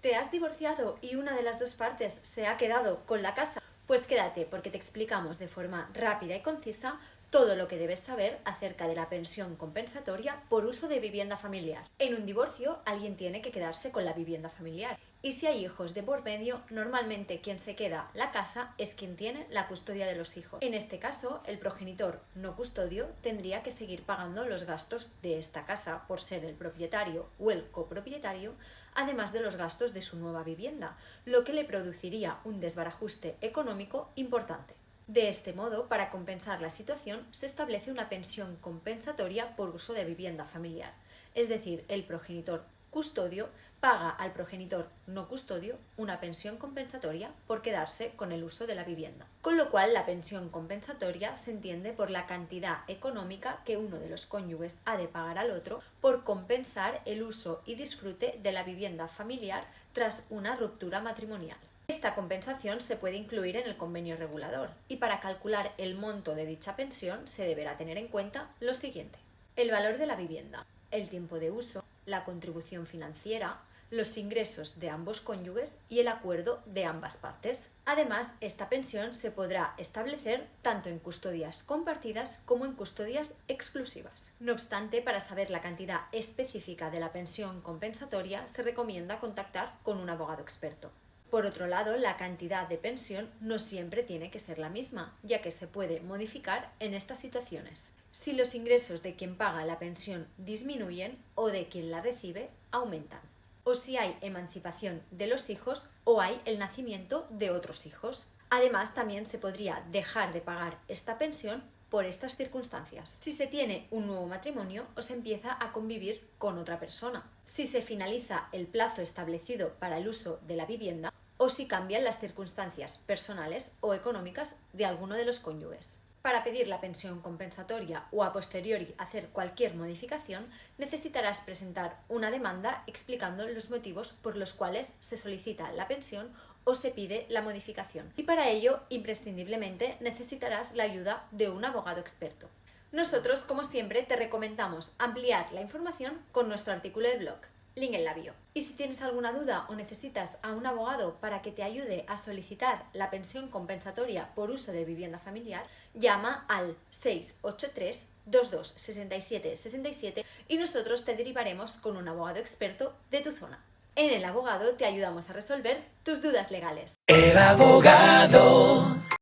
¿Te has divorciado y una de las dos partes se ha quedado con la casa? Pues quédate, porque te explicamos de forma rápida y concisa todo lo que debes saber acerca de la pensión compensatoria por uso de vivienda familiar. En un divorcio, alguien tiene que quedarse con la vivienda familiar. Y si hay hijos de por medio, normalmente quien se queda la casa es quien tiene la custodia de los hijos. En este caso, el progenitor no custodio tendría que seguir pagando los gastos de esta casa por ser el propietario o el copropietario, además de los gastos de su nueva vivienda, lo que le produciría un desbarajuste económico importante. De este modo, para compensar la situación, se establece una pensión compensatoria por uso de vivienda familiar, es decir, el progenitor custodio paga al progenitor no custodio una pensión compensatoria por quedarse con el uso de la vivienda. Con lo cual, la pensión compensatoria se entiende por la cantidad económica que uno de los cónyuges ha de pagar al otro por compensar el uso y disfrute de la vivienda familiar tras una ruptura matrimonial. Esta compensación se puede incluir en el convenio regulador y para calcular el monto de dicha pensión se deberá tener en cuenta lo siguiente: el valor de la vivienda, el tiempo de uso, la contribución financiera, los ingresos de ambos cónyuges y el acuerdo de ambas partes. Además, esta pensión se podrá establecer tanto en custodias compartidas como en custodias exclusivas. No obstante, para saber la cantidad específica de la pensión compensatoria se recomienda contactar con un abogado experto. Por otro lado, la cantidad de pensión no siempre tiene que ser la misma, ya que se puede modificar en estas situaciones: si los ingresos de quien paga la pensión disminuyen o de quien la recibe aumentan, o si hay emancipación de los hijos o hay el nacimiento de otros hijos. Además, también se podría dejar de pagar esta pensión por estas circunstancias: si se tiene un nuevo matrimonio o se empieza a convivir con otra persona, si se finaliza el plazo establecido para el uso de la vivienda o si cambian las circunstancias personales o económicas de alguno de los cónyuges. Para pedir la pensión compensatoria o a posteriori hacer cualquier modificación, necesitarás presentar una demanda explicando los motivos por los cuales se solicita la pensión o se pide la modificación. Y para ello, imprescindiblemente, necesitarás la ayuda de un abogado experto. Nosotros, como siempre, te recomendamos ampliar la información con nuestro artículo de blog, link en la bio. Y si tienes alguna duda o necesitas a un abogado para que te ayude a solicitar la pensión compensatoria por uso de vivienda familiar, llama al 683 22 67 67 y nosotros te derivaremos con un abogado experto de tu zona. En El Abogado te ayudamos a resolver tus dudas legales. El abogado.